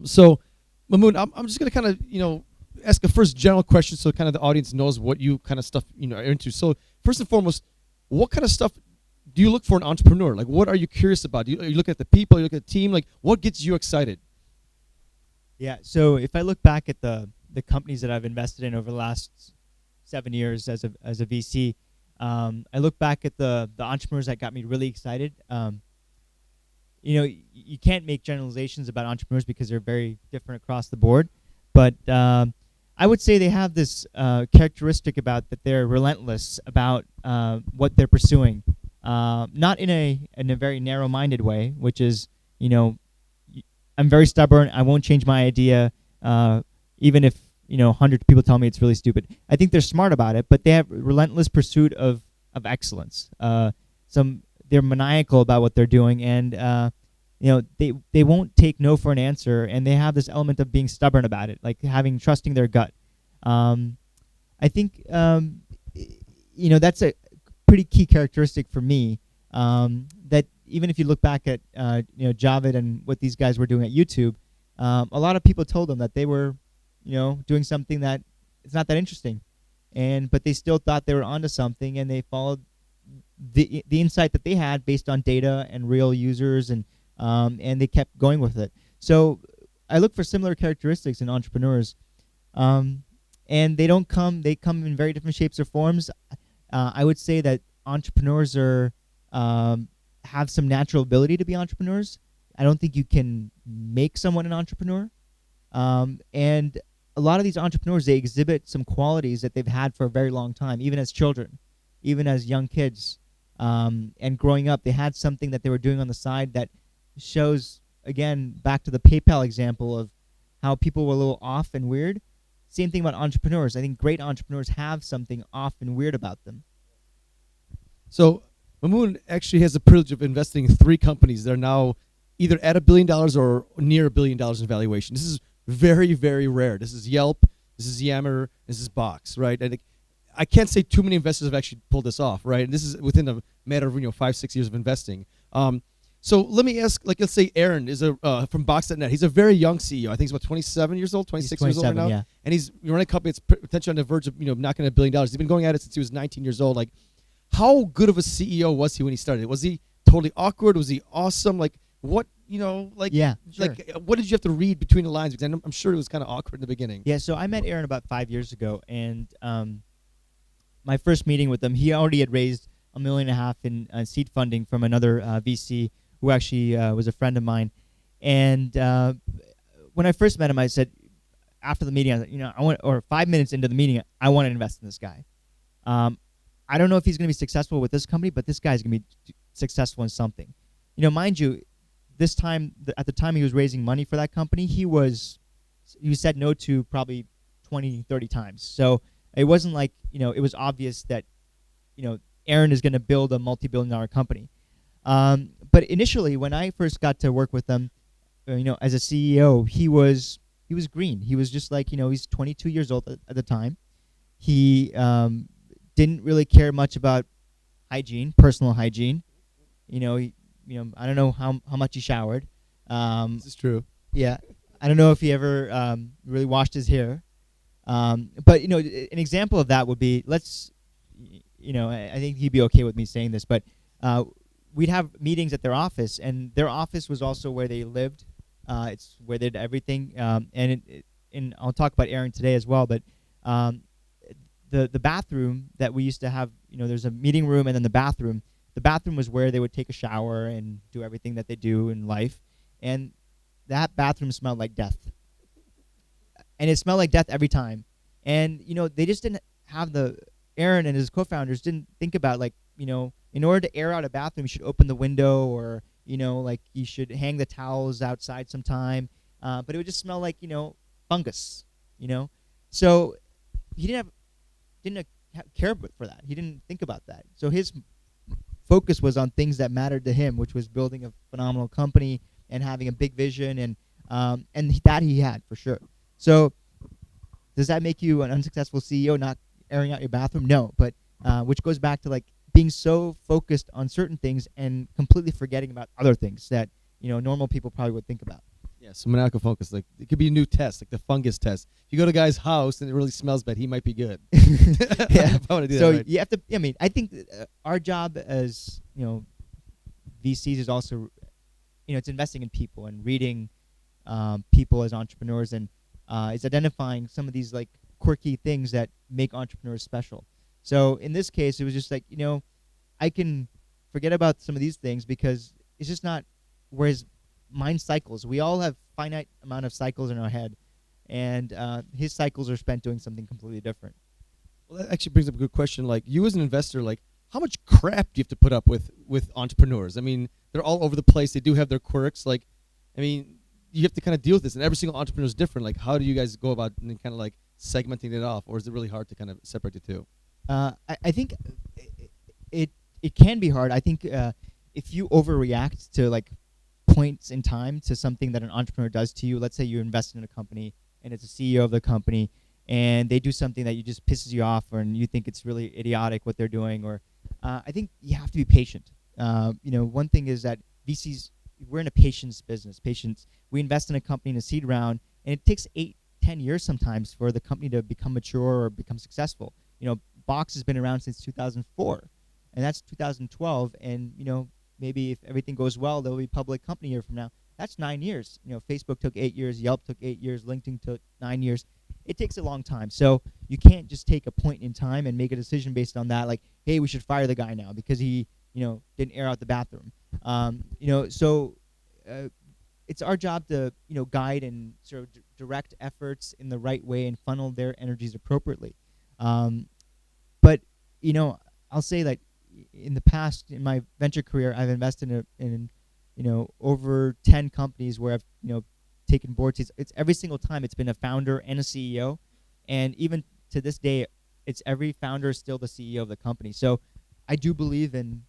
So, Mamoon, I'm just gonna kind of ask a first general question so kind of the audience knows what you kind of stuff are into. So first and foremost, what kind of stuff do you look for in an entrepreneur? Like, what are you curious about? Are you look at the people? You look at the team? Like, what gets you excited? Yeah. So if I look back at the companies that I've invested in over the last 7 years as a VC, I look back at the entrepreneurs that got me really excited. You can't make generalizations about entrepreneurs because they're very different across the board. But I would say they have this characteristic about that they're relentless about what they're pursuing, not in a very narrow-minded way, which is, I'm very stubborn. I won't change my idea, even if 100 people tell me it's really stupid. I think they're smart about it, but they have relentless pursuit of excellence. They're maniacal about what they're doing, and they won't take no for an answer, and they have this element of being stubborn about it, like trusting their gut. I think that's a pretty key characteristic for me. That even if you look back at Javed and what these guys were doing at YouTube, a lot of people told them that they were doing something that it's not that interesting, but they still thought they were onto something, and they followed the insight that they had based on data and real users, and they kept going with it. So I look for similar characteristics in entrepreneurs, and they come in very different shapes or forms. I would say that entrepreneurs have some natural ability to be entrepreneurs. I don't think you can make someone an entrepreneur, and a lot of these entrepreneurs, they exhibit some qualities that they've had for a very long time, even as children, even as young kids, and growing up. They had something that they were doing on the side that shows, again, back to the PayPal example of how people were a little off and weird. Same thing about entrepreneurs. I think great entrepreneurs have something off and weird about them. So Mamoon actually has the privilege of investing in 3 companies that are now either at $1 billion or near $1 billion in valuation. This is very, very rare. This is Yelp, this is Yammer, this is Box, right? And I can't say too many investors have actually pulled this off, right? And this is within a matter of 5-6 years of investing. So let me ask, like, let's say Aaron is from Box.net. He's a very young CEO. I think he's about 27 years old, 26 years old right now. Yeah. And he's running a company that's potentially on the verge of knocking $1 billion. He's been going at it since he was 19 years old. Like, how good of a CEO was he when he started? Was he totally awkward? Was he awesome? Like, what, Yeah, sure. like, what did you have to read between the lines? Because I'm sure it was kind of awkward in the beginning. Yeah, so I met Aaron about 5 years ago, and my first meeting with him, he already had raised $1.5 million in seed funding from another VC who actually was a friend of mine. And when I first met him, I said, after the meeting, I said, or 5 minutes into the meeting, I want to invest in this guy. I don't know if he's going to be successful with this company, but this guy's going to be successful in something. Mind you, this time, at the time he was raising money for that company, he said no to probably 20, 30 times. So it wasn't like, it was obvious that, Aaron is going to build a multi-billion-dollar company. But initially, when I first got to work with them, as a CEO, he was green. He was just like, he's 22 years old at the time. He didn't really care much about hygiene, personal hygiene. I don't know how much he showered. This is true. Yeah, I don't know if he ever really washed his hair. But an example of that would be, I think he'd be okay with me saying this, but we'd have meetings at their office, and their office was also where they lived. It's where they did everything. And I'll talk about Aaron today as well, but the bathroom that we used to have, there's a meeting room and then the bathroom. The bathroom was where they would take a shower and do everything that they do in life. And that bathroom smelled like death. And it smelled like death every time. And, they just didn't have Aaron and his co-founders didn't think about, in order to air out a bathroom, you should open the window, or, you should hang the towels outside sometime. But it would just smell like, fungus, So he didn't care for that. He didn't think about that. So his focus was on things that mattered to him, which was building a phenomenal company and having a big vision, and that he had for sure. So does that make you an unsuccessful CEO, not airing out your bathroom? No, but which goes back to being so focused on certain things and completely forgetting about other things that normal people probably would think about. Yeah, so maniacal focus, like it could be a new test, like the fungus test. If you go to a guy's house and it really smells bad, he might be good. Yeah. If I want to do So that right. you have to. I mean, I think our job as VCs is also it's investing in people and reading people as entrepreneurs, and it's identifying some of these like quirky things that make entrepreneurs special. So in this case, it was just like I can forget about some of these things because it's just not. Whereas mine cycles, we all have finite amount of cycles in our head, and his cycles are spent doing something completely different. Well, that actually brings up a good question. Like you as an investor, like how much crap do you have to put up with entrepreneurs? I mean, they're all over the place. They do have their quirks. Like, I mean, you have to kind of deal with this, and every single entrepreneur is different. Like, how do you guys go about and kind of like segmenting it off, or is it really hard to kind of separate the two? I think it it can be hard. I think if you overreact to like points in time to something that an entrepreneur does to you, let's say you invest in a company and it's a CEO of the company and they do something that you just pisses you off or and you think it's really idiotic what they're doing, or I think you have to be patient. One thing is that VCs, we're in a patience business. Patience. We invest in a company in a seed round, and it takes 8, 10 years sometimes for the company to become mature or become successful. Box has been around since 2004, and that's 2012. And maybe if everything goes well, they'll be a public company a year from now. That's 9 years. Facebook took 8 years, Yelp took 8 years, LinkedIn took 9 years. It takes a long time. So you can't just take a point in time and make a decision based on that. Like, hey, we should fire the guy now because he, didn't air out the bathroom. So it's our job to, guide and sort of direct efforts in the right way and funnel their energies appropriately. But I'll say that in the past, in my venture career, I've invested in over 10 companies where I've taken board seats. It's every single time it's been a founder and a CEO, and even to this day, it's every founder is still the CEO of the company. So I do believe in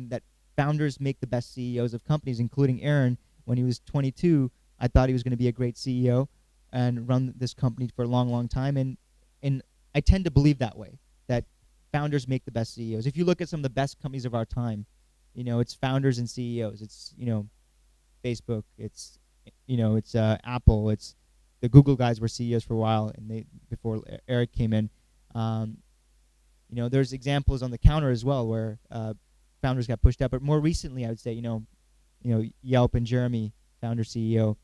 that founders make the best CEOs of companies, including Aaron. When he was 22, I thought he was going to be a great CEO and run this company for a long, long time, and I tend to believe that way, that founders make the best CEOs. If you look at some of the best companies of our time, it's founders and CEOs. It's Facebook. It's Apple. It's the Google guys were CEOs for a while, and they before Eric came in. There's examples on the counter as well where founders got pushed out. But more recently, I would say Yelp and Jeremy, founder CEO.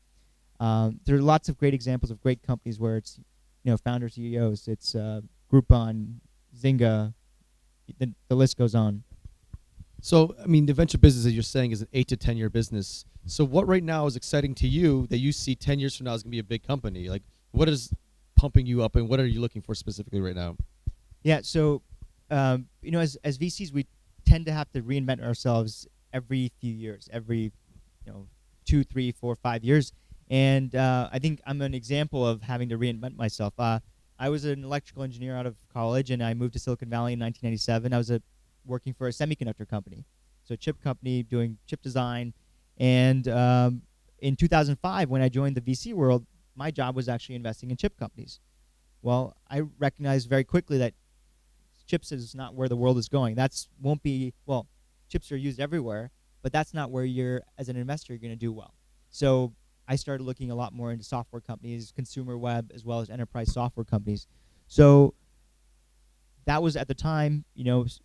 There are lots of great examples of great companies where it's founder CEOs. It's Groupon, Zynga. The list goes on. So, I mean, the venture business, as you're saying, is an 8 to 10 year business. So, what right now is exciting to you that you see 10 years from now is going to be a big company? Like, what is pumping you up, and what are you looking for specifically right now? Yeah. So, as VCs, we tend to have to reinvent ourselves every few years, every 2, 3, 4, 5 years, and I think I'm an example of having to reinvent myself. I was an electrical engineer out of college, and I moved to Silicon Valley in 1997. I was working for a semiconductor company, so a chip company doing chip design. And in 2005, when I joined the VC world, my job was actually investing in chip companies. Well, I recognized very quickly that chips is not where the world is going. Chips are used everywhere, but that's not where as an investor, you're going to do well. So I started looking a lot more into software companies, consumer web, as well as enterprise software companies. So that was at the time,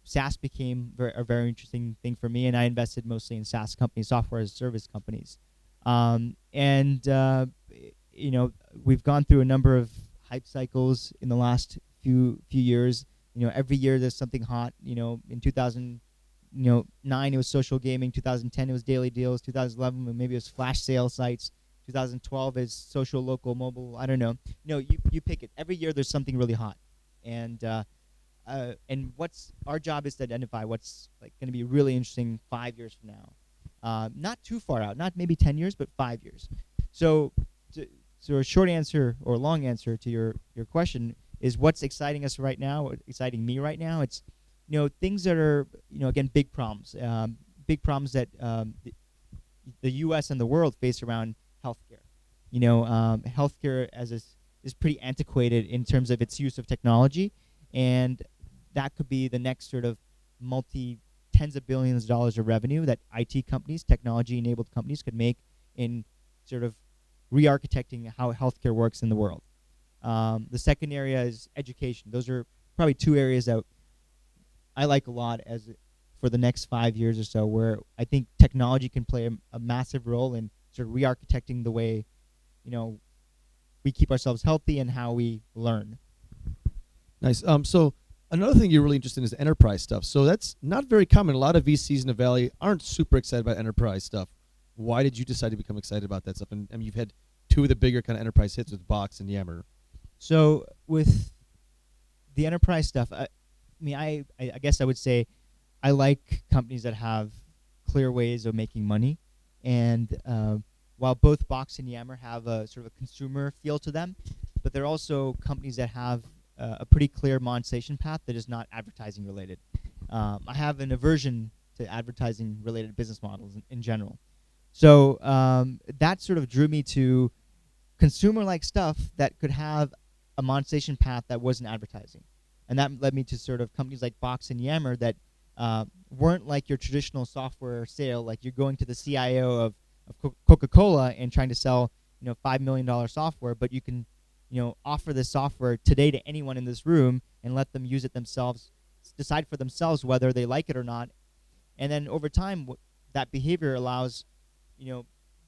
SaaS became a very interesting thing for me, and I invested mostly in SaaS companies, software as a service companies. We've gone through a number of hype cycles in the last few years. Every year there's something hot. In 2009 it was social gaming. 2010 it was daily deals. 2011 maybe it was flash sale sites. 2012 is social, local, mobile. I don't know. You pick it. Every year there's something really hot, and what's our job is to identify what's like going to be really interesting 5 years from now, not too far out, not maybe 10 years, but 5 years. So a short answer or long answer to your question is what's exciting us right now, what's exciting me right now. It's things that are again big problems that the U.S. and the world face around healthcare. Healthcare is pretty antiquated in terms of its use of technology, and that could be the next sort of tens of billions of dollars of revenue that IT companies, technology-enabled companies, could make in sort of re-architecting how healthcare works in the world. The second area is education. Those are probably two areas that I like a lot as for the next 5 years or so, where I think technology can play a massive role in sort of re-architecting the way, we keep ourselves healthy and how we learn. Nice. So another thing you're really interested in is enterprise stuff. So that's not very common. A lot of VCs in the Valley aren't super excited about enterprise stuff. Why did you decide to become excited about that stuff? And I mean, you've had two of the bigger kind of enterprise hits with Box and Yammer. So with the enterprise stuff, I guess I would say I like companies that have clear ways of making money. And while both Box and Yammer have a sort of a consumer feel to them, but they're also companies that have a pretty clear monetization path that is not advertising related. I have an aversion to advertising related business models in general. So that sort of drew me to consumer-like stuff that could have a monetization path that wasn't advertising. And that led me to sort of companies like Box and Yammer that weren't like your traditional software sale, like you're going to the CIO of Coca-Cola and trying to sell $5 million software, but you can offer this software today to anyone in this room and let them use it themselves, decide for themselves whether they like it or not. And then over time, that behavior allows,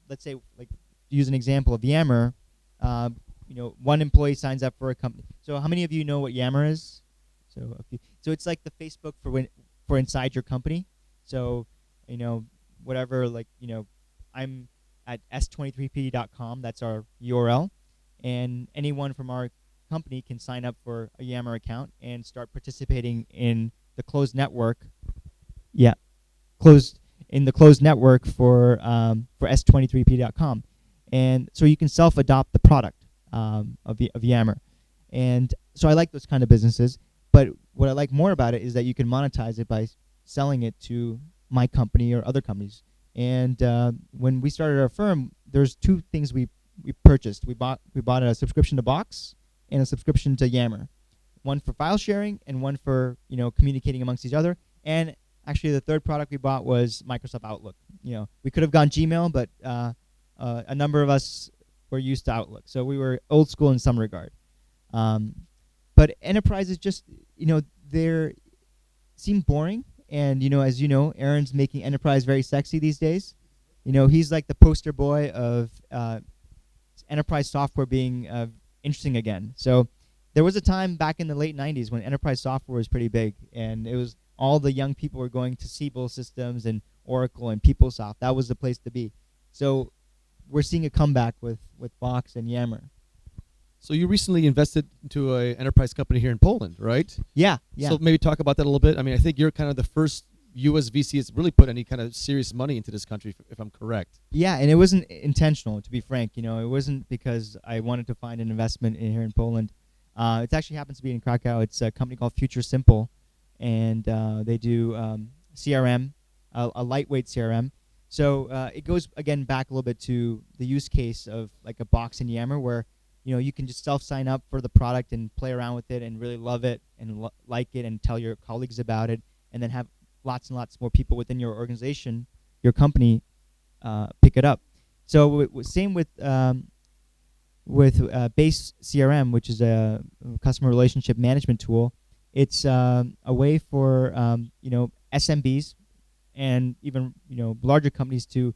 let's say, like, to use an example of Yammer, one employee signs up for a company. So how many of you know what Yammer is? So it's like the Facebook for inside your company. So whatever, like I'm at s23p.com. That's our URL, and anyone from our company can sign up for a Yammer account and start participating in the closed network. Yeah, in the closed network for s23p.com, and so you can self-adopt the product of Yammer. And so I like those kind of businesses. But what I like more about it is that you can monetize it by selling it to my company or other companies. And when we started our firm, there's two things we purchased. We bought a subscription to Box and a subscription to Yammer, one for file sharing and one for communicating amongst each other. And actually, the third product we bought was Microsoft Outlook. We could have gone Gmail, but a number of us were used to Outlook, so we were old school in some regard. But enterprises just, they seem boring. And, as you know, Aaron's making enterprise very sexy these days. He's like the poster boy of enterprise software being interesting again. So there was a time back in the late 90s when enterprise software was pretty big. And it was all the young people were going to Siebel Systems and Oracle and PeopleSoft. That was the place to be. So we're seeing a comeback with Box and Yammer. So you recently invested into an enterprise company here in Poland, right? Yeah. So maybe talk about that a little bit. I mean, I think you're kind of the first U.S. VC that's really put any kind of serious money into this country, if I'm correct. Yeah, and it wasn't intentional, to be frank. It wasn't because I wanted to find an investment here in Poland. It actually happens to be in Krakow. It's a company called Future Simple, and they do CRM, a lightweight CRM. So it goes, again, back a little bit to the use case of like a Box and Yammer, where you can just self-sign up for the product and play around with it and really love it and like it and tell your colleagues about it, and then have lots and lots more people within your organization, your company, pick it up. So same with Base CRM, which is a customer relationship management tool. It's a way for SMBs and even larger companies to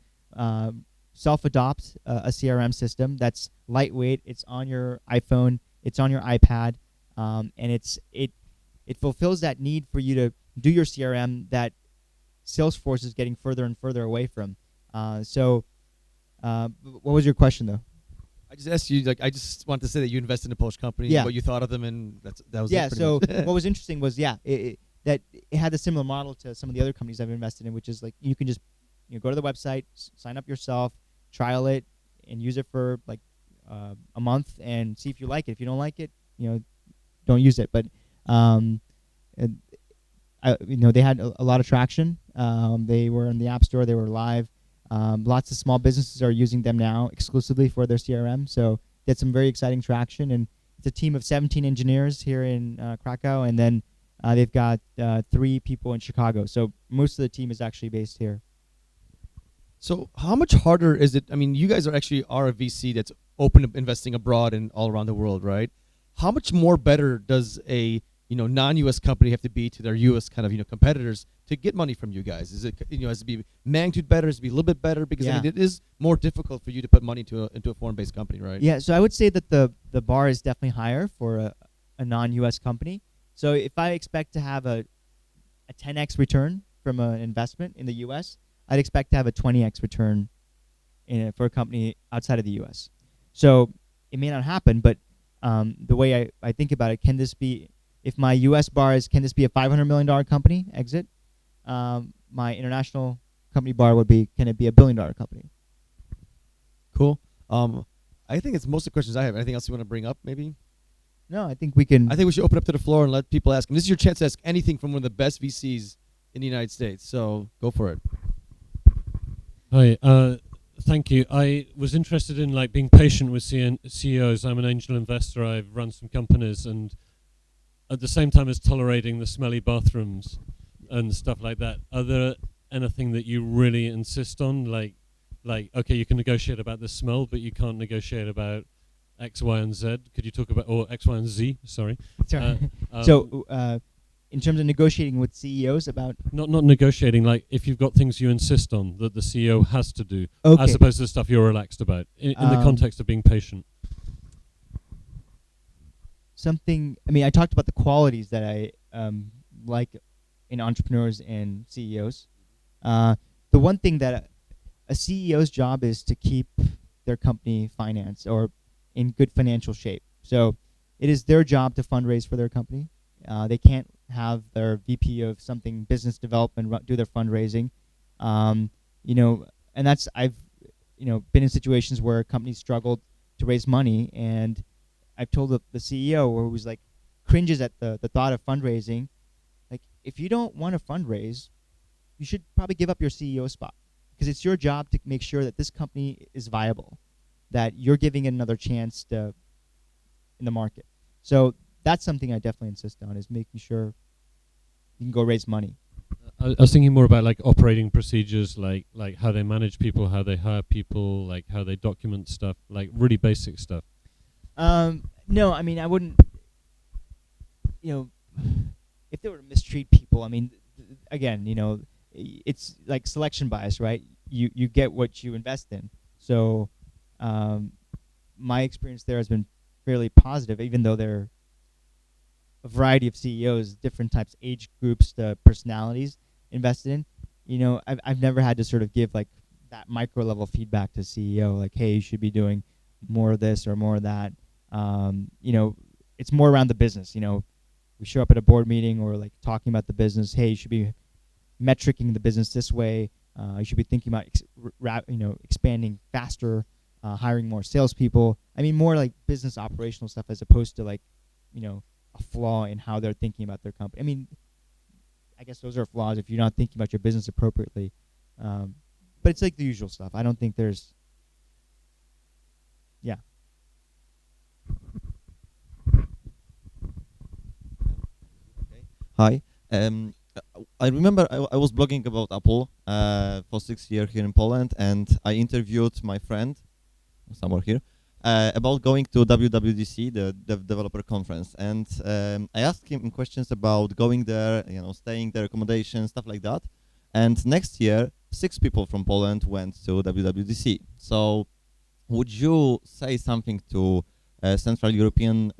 self-adopt a CRM system that's lightweight. It's on your iPhone, it's on your iPad, and it fulfills that need for you to do your CRM that Salesforce is getting further and further away from. So what was your question, though? I just asked you, I just wanted to say that you invested in a Polish company, what you thought of them, and that was it. So what was interesting was, that it had a similar model to some of the other companies I've invested in, which is like you can just go to the website, sign up yourself, trial it, and use it for like a month and see if you like it. If you don't like it, don't use it. But they had a lot of traction. They were in the App Store. They were live. Lots of small businesses are using them now exclusively for their CRM. So they had some very exciting traction. And it's a team of 17 engineers here in Krakow, and then they've got 3 people in Chicago. So most of the team is actually based here. So how much harder is it? I mean, you guys are a VC that's open to investing abroad and all around the world, right? How much more better does a non-US company have to be to their US kind of competitors to get money from you guys? Is it has to be magnitude better? Has to be a little bit better? Because I mean, it is more difficult for you to put money into a foreign-based company, right? Yeah, so I would say that the bar is definitely higher for a non-US company. So if I expect to have a 10x return from an investment in the US, I'd expect to have a 20x return for a company outside of the US. So it may not happen, but the way I think about it, can this be, if my US bar is, can this be a $500 million company exit? My international company bar would be, can it be a $1 billion company? Cool. I think it's most of the questions I have. Anything else you want to bring up, maybe? No, I think we can. I think we should open up to the floor and let people ask. And this is your chance to ask anything from one of the best VCs in the United States. So go for it. Hi. Thank you. I was interested in being patient with CEOs. I'm an angel investor. I've run some companies, and at the same time as tolerating the smelly bathrooms and stuff like that, are there anything that you really insist on? Like, okay, you can negotiate about the smell, but you can't negotiate about X, Y, and Z. Could you talk about, or X, Y, and Z? Sorry. Sorry. So, in terms of negotiating with CEOs about not negotiating, like if you've got things you insist on that the CEO has to do, okay, as opposed to the stuff you're relaxed about, in the context of being patient. Something. I mean, I talked about the qualities that I like in entrepreneurs and CEOs. The one thing that a CEO's job is to keep their company financed or in good financial shape. So it is their job to fundraise for their company. They can't have their VP of something business development do their fundraising. And that's, I've been in situations where companies struggled to raise money, and I've told the CEO who was like cringes at the thought of fundraising, like, if you don't want to fundraise, you should probably give up your CEO spot, because it's your job to make sure that this company is viable, that you're giving it another chance in the market. So that's something I definitely insist on, is making sure you can go raise money. I was thinking more about operating procedures, like how they manage people, how they hire people, like how they document stuff, like really basic stuff. No, I mean, I wouldn't, if they were to mistreat people, I mean, again, it's like selection bias, right? You get what you invest in. So my experience there has been fairly positive, even though there are a variety of CEOs, different types, age groups, personalities invested in. I've never had to sort of give that micro level feedback to CEO, like, hey, you should be doing more of this or more of that. It's more around the business. We show up at a board meeting or talking about the business. Hey, you should be metricing the business this way. You should be thinking about expanding faster, hiring more salespeople. I mean, more like business operational stuff as opposed to a flaw in how they're thinking about their company. I mean, I guess those are flaws if you're not thinking about your business appropriately. But it's like the usual stuff. I don't think there's, yeah. Hi. I remember I was blogging about Apple for 6 years here in Poland, and I interviewed my friend, somewhere here, about going to WWDC, the developer conference, and I asked him questions about going there, staying there, accommodation, stuff like that. And next year, 6 people from Poland went to WWDC. So, would you say something to Central European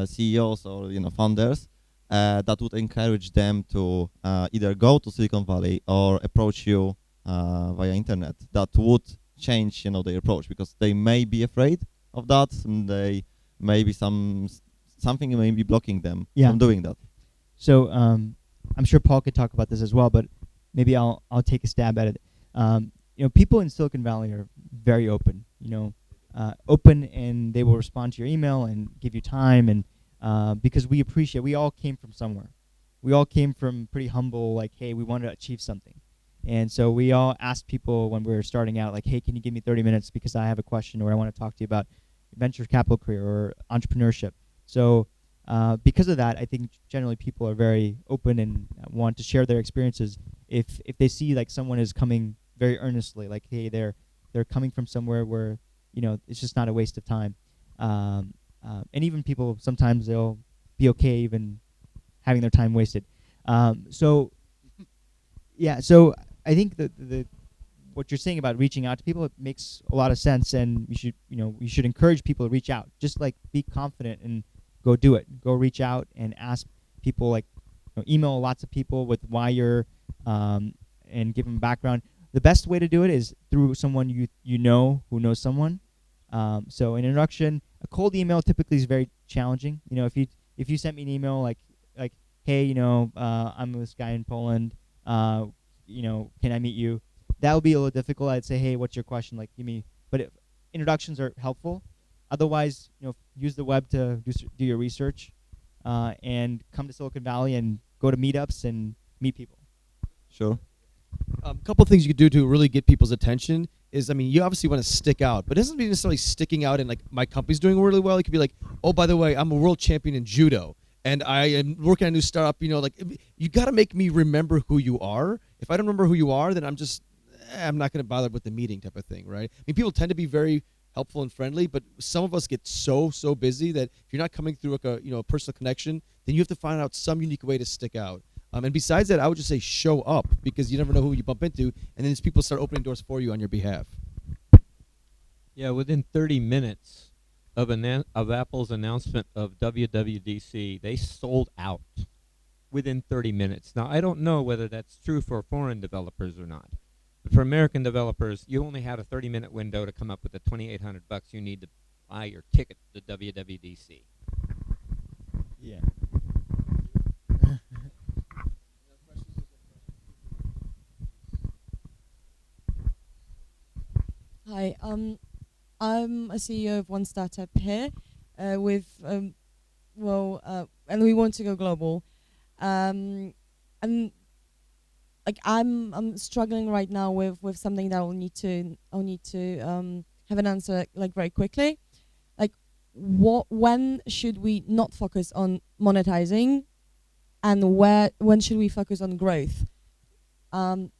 CEOs or founders that would encourage them to either go to Silicon Valley or approach you via internet? That would change, their approach, because they may be afraid of that, and they maybe something may be blocking them from doing that. So I'm sure Paul could talk about this as well, but maybe I'll take a stab at it. People in Silicon Valley are very open. Open, and they will respond to your email and give you time, and because we all came from somewhere. We all came from pretty humble, like, hey, we want to achieve something. And so we all asked people when we were starting out, like, hey, can you give me 30 minutes because I have a question, or I want to talk to you about venture capital career or entrepreneurship. So because of that, I think generally people are very open and want to share their experiences. If they see someone is coming very earnestly, like, hey, they're coming from somewhere where, you know, it's just not a waste of time. And even people, sometimes they'll be okay even having their time wasted. So I think the what you're saying about reaching out to people, it makes a lot of sense, and you should encourage people to reach out. Just like be confident and go do it. Go reach out and ask people, like, email lots of people with why you're and give them background. The best way to do it is through someone you know who knows someone. So an introduction, a cold email typically is very challenging. You know, if you sent me an email like hey, I'm this guy in Poland, can I meet you? That would be a little difficult. I'd say, hey, what's your question? Like, give me. But introductions are helpful. Otherwise, use the web to do your research, and come to Silicon Valley and go to meetups and meet people. Sure. A couple things you could do to really get people's attention is, you obviously want to stick out, but it doesn't mean necessarily sticking out and like my company's doing really well. It could be like, oh, by the way, I'm a world champion in judo, and I am working on a new startup. You got to make me remember who you are. If I don't remember who you are, then I'm not going to bother with the meeting type of thing, right? People tend to be very helpful and friendly, but some of us get so busy that if you're not coming through like a personal connection, then you have to find out some unique way to stick out. And besides that, I would just say show up, because you never know who you bump into, and then these people start opening doors for you on your behalf. Yeah, within 30 minutes of Apple's announcement of WWDC, they sold out within 30 minutes. Now, I don't know whether that's true for foreign developers or not. But for American developers, you only had a 30-minute window to come up with the $2,800 you need to buy your ticket to WWDC. Yeah. Hi, I'm a CEO of one startup here, and we want to go global, and like I'm struggling right now with something that I'll need to have an answer like very quickly, like when should we not focus on monetizing, and when should we focus on growth? When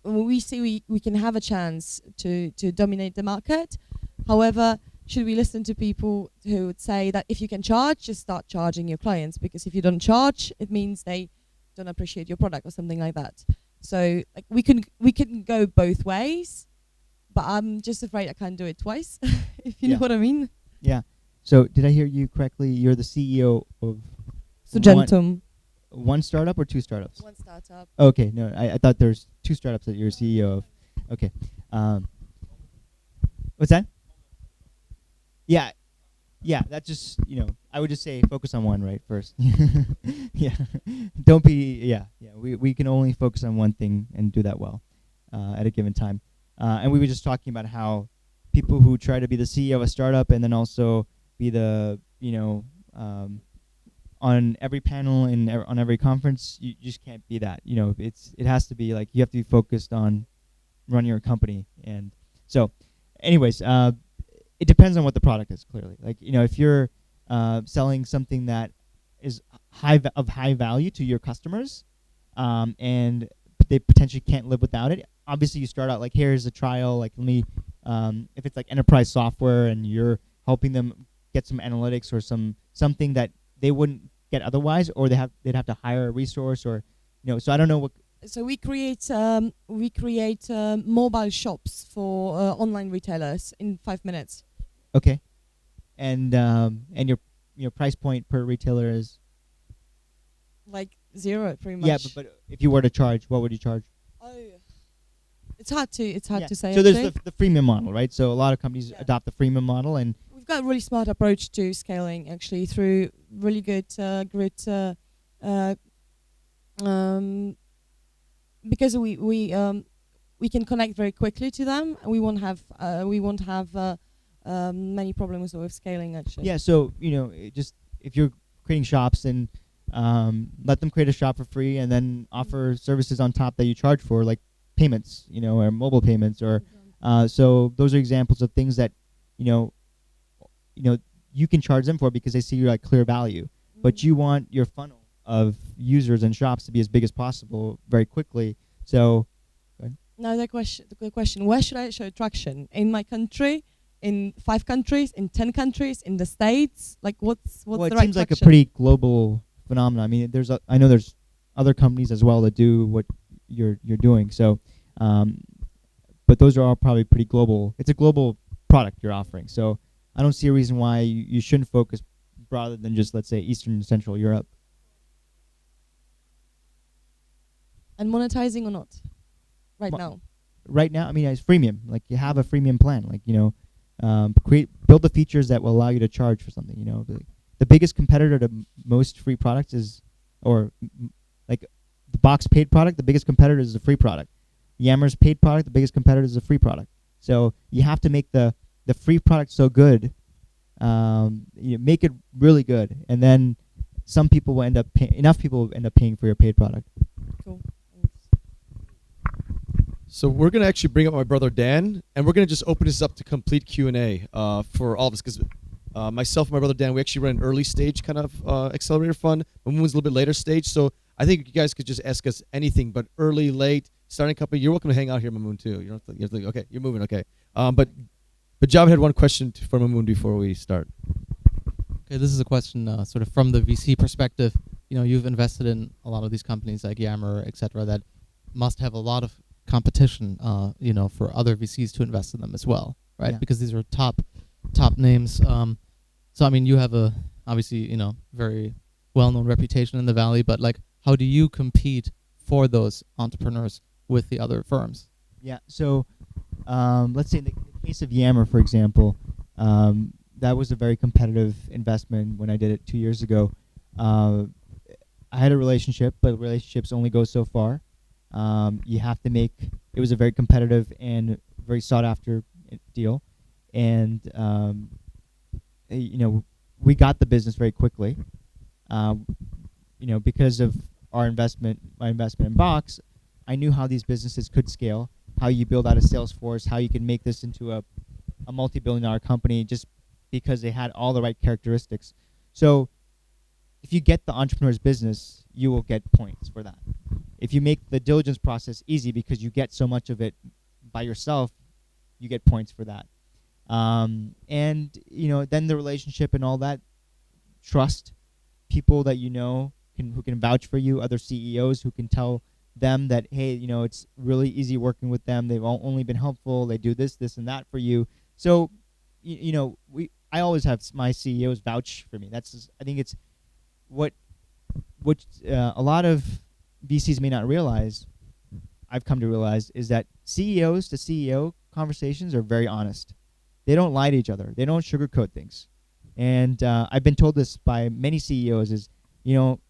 we see we can have a chance to dominate the market, however, should we listen to people who would say that if you can charge, just start charging your clients, because if you don't charge, it means they don't appreciate your product or something like that. So like we can go both ways, but I'm just afraid I can't do it twice. If you know what I mean. Yeah. So did I hear you correctly? You're the CEO of Sugentum. One startup or two startups? One startup. Okay, no, I thought there's two startups that you're CEO of. Okay. What's that? Yeah. Yeah, that's just, I would just say focus on one, right, first. Yeah. Don't be, yeah. We can only focus on one thing and do that well at a given time. And we were just talking about how people who try to be the CEO of a startup and then also be the, on every panel and on every conference, you just can't be that. It has to be like you have to be focused on running your company. And so, anyways, it depends on what the product is. Clearly, like if you're selling something that is of high value to your customers, and they potentially can't live without it. Obviously, you start out like, here's a trial. Like, let me. If it's like enterprise software and you're helping them get some analytics or something that they wouldn't get otherwise, or they'd have to hire a resource, or so I don't know what. So we create mobile shops for online retailers in 5 minutes. Okay, and your price point per retailer is like 0 pretty much. Yeah, but if you were to charge, what would you charge? Oh, it's hard to say. So actually. there's the freemium model, right? So a lot of companies adopt the freemium model, and we've got a really smart approach to scaling actually through really good because we can connect very quickly to them, and we won't have many problems with scaling actually. Yeah, so just if you're creating shops, and let them create a shop for free, and then offer services on top that you charge for, like payments, or mobile payments, or so those are examples of things that you can charge them for because they see your like clear value. But you want your funnel of users and shops to be as big as possible very quickly. So Now the question: where should I show traction? In my country, in 5 countries, in 10 countries, in the States? Like, what's well, the it right seems like a traction? pretty global phenomenon. I mean, I know there's other companies as well that do what you're doing. So, but those are all probably pretty global. It's a global product you're offering. So I don't see a reason why you shouldn't focus broader than just, let's say, Eastern and Central Europe. And monetizing or not? Right now. Right now, I mean, it's freemium. Like, you have a freemium plan. Like, build the features that will allow you to charge for something. The biggest competitor to most free products is, like the Box paid product, the biggest competitor is a free product. Yammer's paid product, the biggest competitor is a free product. So you have to make the free product so good, make it really good, and then some people will end up enough people will end up paying for your paid product. Cool. So we're gonna actually bring up my brother Dan, and we're gonna just open this up to complete Q&A for all of us, because myself and my brother Dan, we actually run an early stage kind of accelerator fund. Mamoon's a little bit later stage, so I think you guys could just ask us anything, but early, late, starting company. You're welcome to hang out here, Mamoon, too. You have to okay, you're moving, okay. But Java had one question for Mamoon before we start. Okay, this is a question sort of from the VC perspective. You've invested in a lot of these companies like Yammer, et cetera, that must have a lot of competition, for other VCs to invest in them as well, right? Yeah. Because these are top names. So I mean, you have a obviously very well-known reputation in the Valley, but like, how do you compete for those entrepreneurs with the other firms? Yeah. So let's say in the case of Yammer, for example, that was a very competitive investment when I did it 2 years ago. I had a relationship, but relationships only go so far. You have to make. It was a very competitive and very sought-after deal, and we got the business very quickly. Because of my investment in Box, I knew how these businesses could scale, how you build out a sales force, how you can make this into a multi-billion-dollar company, just because they had all the right characteristics. So if you get the entrepreneur's business, you will get points for that. If you make the diligence process easy because you get so much of it by yourself, you get points for that. And then the relationship and all that, trust, people that who can vouch for you, other CEOs who can tell them that, hey, it's really easy working with them. They've only been helpful. They do this, and that for you. So, I always have my CEOs vouch for me. I think it's what a lot of VCs may not realize. I've come to realize is that CEOs to CEO conversations are very honest. They don't lie to each other. They don't sugarcoat things. And I've been told this by many CEOs is,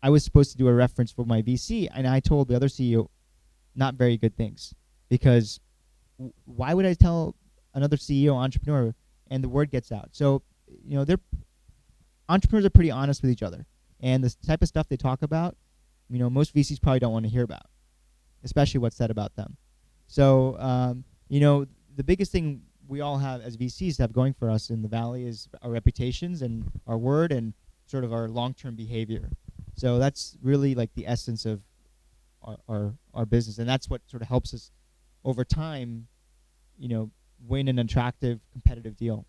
I was supposed to do a reference for my VC, and I told the other CEO not very good things. Because why would I tell another CEO, entrepreneur, and the word gets out? So, entrepreneurs are pretty honest with each other. And the type of stuff they talk about, most VCs probably don't want to hear about, especially what's said about them. So, the biggest thing we all have as VCs have going for us in the Valley is our reputations and our word and sort of our long-term behavior. So that's really like the essence of our business, and that's what sort of helps us over time, win an attractive, competitive deal.